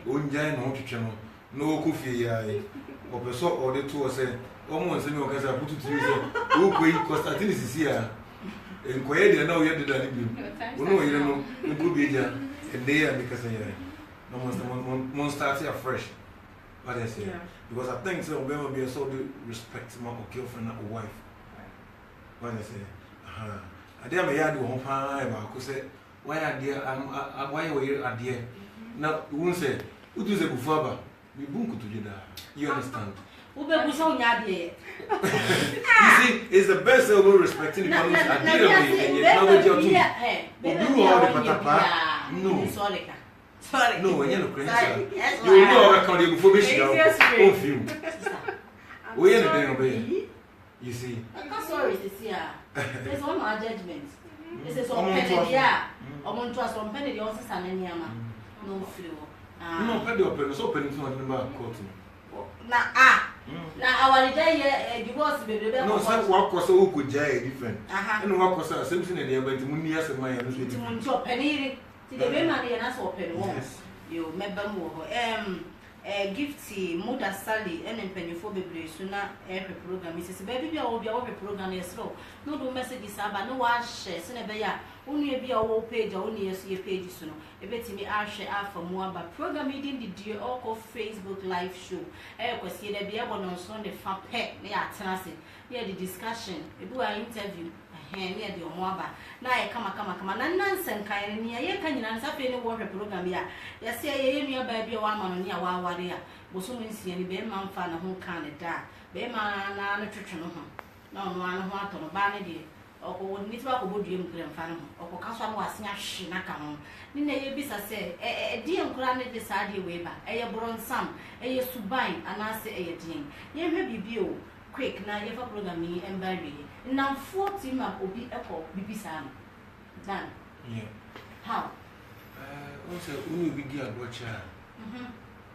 one giant no to channel, no coffee, or the sort or the two say, almost any occasion I put it to you. Ukui Costatin is here. And Quaid, now you had the Danube. No, you know, you could be there, and they are because I monster are fresh. What I say, because I think so, there will be a sort of respect my girlfriend or wife. What I say, I dare me, I do home fine, I could say, why are there why are you at there now won't say who do the bufaba we bunku to you understand Ube buso nyabie. You see, it's the best way of respecting the families at the end of the day. And you're not with your two. No. Sorry. No, when you're not crazy. You know how to before we show of you. We are the obey. You see. I'm not sorry this year. There's one more judgment. This is on penny. Yeah. On trust on penny, also Sananiama. No feel. No, penny open, so penny to another court. Now our day divorce baby. No, some work was so good, Jay, different. And work was a Simpson idea, but the money as a man. To penny. The women and us open once. You remember more. Gifty, Mother Sally, and penny for baby sooner every program. Mrs. Baby, I will be over program as slow. No do messages, but no one shares in a bear. Only be our page, only a see a page soon. A bit me I share for more, but program meeting the dear or Facebook live show. I was here to be able on Sunday fan pet, they are tenacity. Near the discussion, a boy interview. Near the Omaba. Now I come, and nonsense kind near ye can you answer any water program here. Yes, say, near baby one man near Wawaria. Was soon see any bear man fan a whole can of that. Bear man, no nutrition. No one want on a banady. Or would meet up with you, grandfather, or Castle was snatched Nakam. Nina Yabisa said, a dear granted decided way back, a bronze son, a subai, and I say a dean. Ye may be bio, quick, now you have a program me and bury. Now 40 map will be a call, Bibisam. Done. Yeah. How? Also, who will be dear, what child?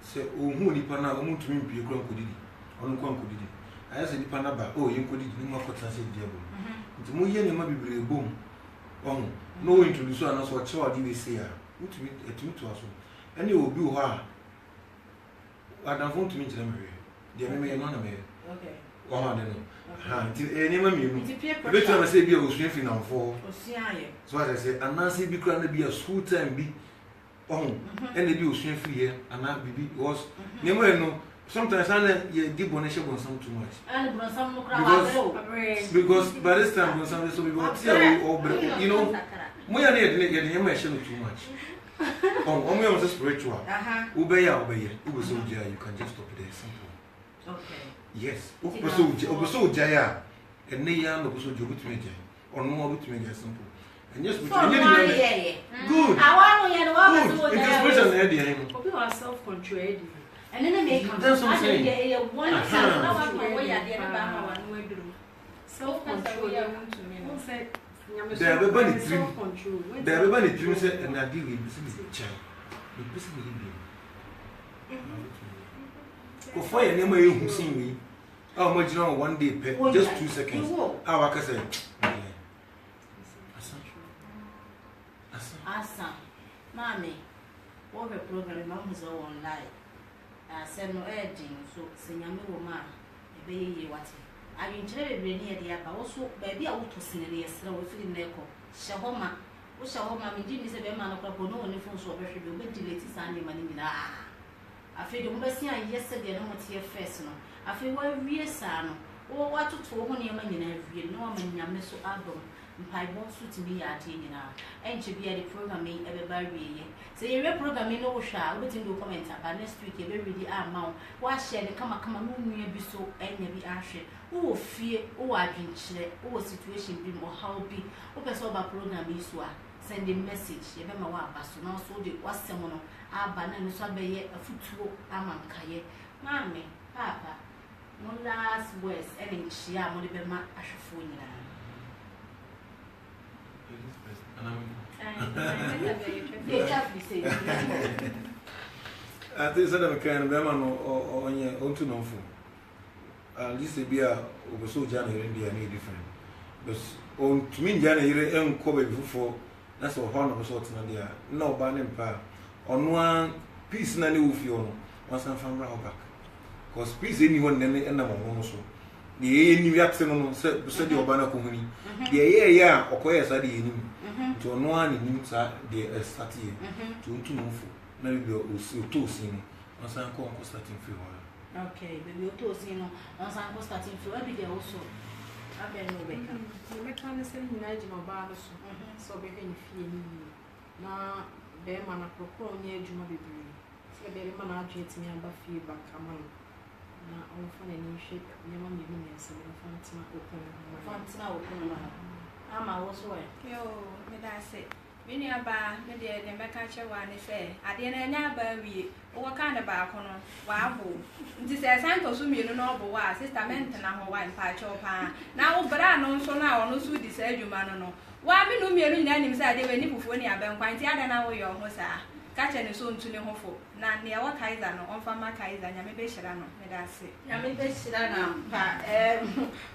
Say, oh, who Nipana, who to me be a crocodile, on Concodile. I said, Nipanaba, oh, you could eat no more cotton, said Diabo. The Muyan might be boom. Oh, no introduce one as what child you say, who to meet a two to us. And you will be her. I don't want to meet them. They may not have okay. Oh, I don't know. Any mammy, every time I say be a swimming on four. So as I say, and Nancy be crying to be a school time be. Oh, and they be swim free here, and that baby was never know. Sometimes I did bonation on some too much. And some because by this time, when somebody so we go tell you know, we are getting him too much. Oh, only was a spiritual. Obey, who was so dear, you can just stop it there. Simple. Okay. Yes, so Jaya, and Naya no so job to me, or no bit to me, simple. And yes, good. I want to we are self-controlled. And then they make that's what I'm saying. One self-control. Everybody dreams it, and I deal with child. Before you name you see me, how much you know 1 day, just 2 seconds. How I can say, Asa, Mammy, what a program, Mamma's online. I said no editing, so sing a new man, a baby what. I mean, terribly near the upper, also, baby, I want to sing the Esther with the Neko. Shahoma, which Shahoma, Jimmy is a man of no one phone so very good, but delayed Sunday money. I feel the best yesterday, no more tear first. I feel well, real son. Oh, what to talk on your man in every no man in your missile album. My boss to be at now, and to be at the program, everybody. Say, your program, no shall, but in the comment about next week, you very ready. Mount. Why shall they come and be so and be ashy? Who fear, who I've been chilly, who situation be more how be, who can solve a program is what send a message. You remember what Pastor now so the was someone, banana, so be a foot among Kaye. Mammy, Papa, no last words, and in Chia, Molibema, Ashafunia. I think some kind of man or on your own to know for. At least be a over so January any different. But on to me, January and cover before that's all one of sorts of idea. No banning power on one piece, nanny with you once I'm from Rahoback. Because peace anyone and also. The any accident said your banner company. The yeah, or quite as I did to no one in him, the starting to move. Maybe we'll see two scene on some starting field. Okay, we will to see on some starting field every day also. I've been no better. You make one saying, Nigel Barnes, so being feeling. na bɛrima no korokoro nyɛ adwuma bebree sɛ bɛrima no adwene tumi aba fie ba kama no na ɔmfa n'ani hwɛ nneɛma mmienu mmiɛnsa na ɔmfa ntena okun no fa ntena okun no ama wo so yo me da se me nua ba me de ne meka kyewa ne se ade na nya ba wie wo ka ne ba ko no wa abo nti se santo so mienu no obo wa testament na ho wa mpa kyew pa na wo bra no so na ono so di sa adwuma no no wa me no mienu nyina nim se ade we ni fufuo ni abenkwa nti ada na wo yo ho sa kache ne so ntu ne hofo na ne ya wa kaiza no onfa ma kaiza nya me be hyira no me da se nya me be hyira na pa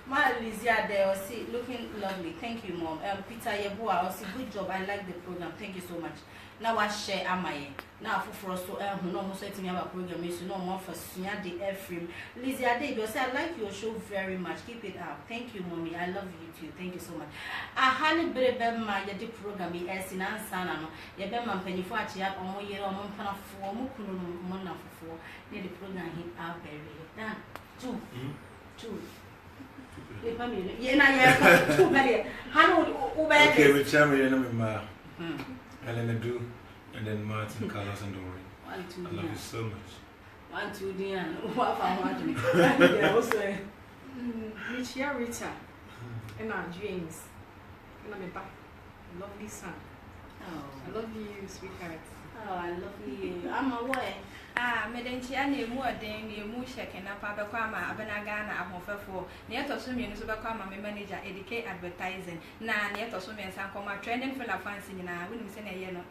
ma Lizia there was looking lovely. Thank you, Mom. Peter Yeboah was good job. I like the program. Thank you so much. Now I share amaye. Now for so no more setting up a program is no more for Sunya the Ephraim. Lizia Day, you say I like your show very much. Keep it up. Thank you, Mommy. I love you too. Thank you so much. I had better my the program be as in ansana no. Ye be man penny for chia or more year or month for month for near the program hit out very. Two. Okay, we channel your name, Ma. Helena Do, and then Martin, Carlos, and Doreen. I love you so much. 1, 2, dear. What I want to Richia Rita, and our James, and I'm a lovely son. Oh, I love you, sweetheart. Oh, I love you. I'm away. Me den chia ne mu odin ne mu sheke na pa be kwa ma abena Ghana ahofefo ne etoso mienu so be kwa ma me manager EDK advertising na ne etoso me nsan koma trending filler fans nyina wonim se na ye no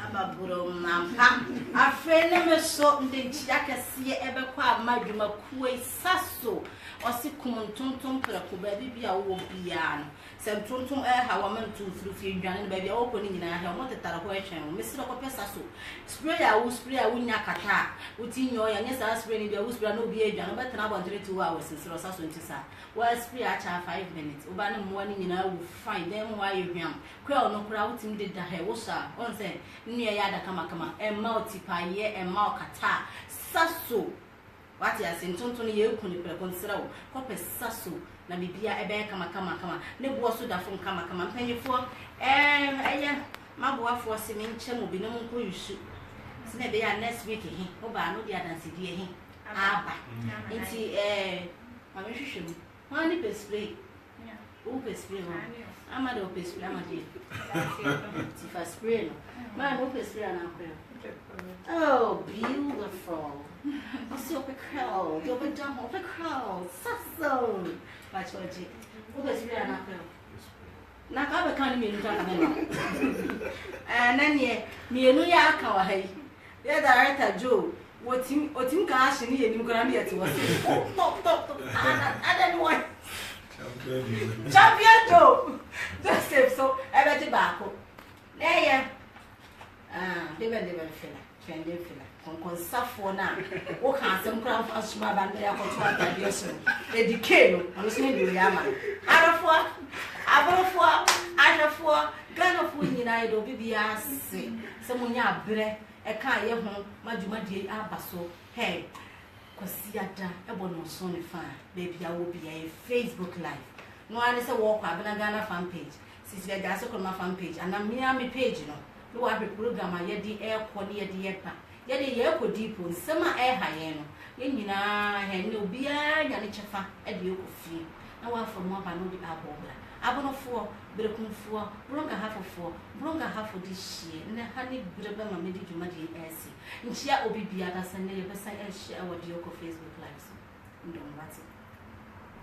ababuro mampa afrene me so den chia kese ebe kwa madwuma kuwe saso osi kumuntuntum prako ba bibia wo bia no semtuntum hawa mantu frufi dwane ba bia wo ko ni nyina ha mo tetare ho ehwen me sira ko pesa so spray a wo nya kata utinyo ya nya sa spray ni bia wo spray no bia dwane ba tena abontere 2 hours sira saso ntisa wa spray a cha 5 minutes oba no mo ni nyina wo fine dem wa yehwam kwa ono kura wutim de da he wo sa on say nua ya da kama multiply kata saso wati asentonton ye kuni preko nsira wo ko pesa so na bibia ebe kama ne bo so da fon kama mpanyefo eya maboafo se me nche mo bi no nko yusu sine be ya next week he oba no dia dance die he aba nti mama hwehwem wani spray o spray no amade o spray amade ti fa spray no man o spray na akwa. Oh, beautiful. Oh, so curl. You'll be done with the curl. So. Watch what you. Who is really not curl? Now, I can't mean to and then, me and you are kawaii. The director, Joe. What him cash and you gonna be at us. Stop. I don't want. Champion Joe. Just safe so. I bet you back. There, they were filler. Trending filler. Consafo na. O can some crown for small band there for 2 years. The decay. I'm listening to Yama. Arafo, Ghana food in I do BBS. Someone ya bre. A car ye home. Majumadi abaso. Hey. Kosiada. A bonus son fan. Baby, I will be a Facebook Live. No one is a walk. I've been a Ghana fan page. Since the Gasoco fan page. And I'm Miami page, you know. No every program I the air quality at the airpa. Yet the air could deep on summer air high. Yenina, and no beer, Yanichafa, at the yoke of fee. Now one for more by no the abobla. Abono 4, Broken 4, Bronca half of 4, Bronca half of this year, and a honey brother made you muddy AC. In Chia Obi Biatas and never say and share our Dioko Facebook lives. Don't matter.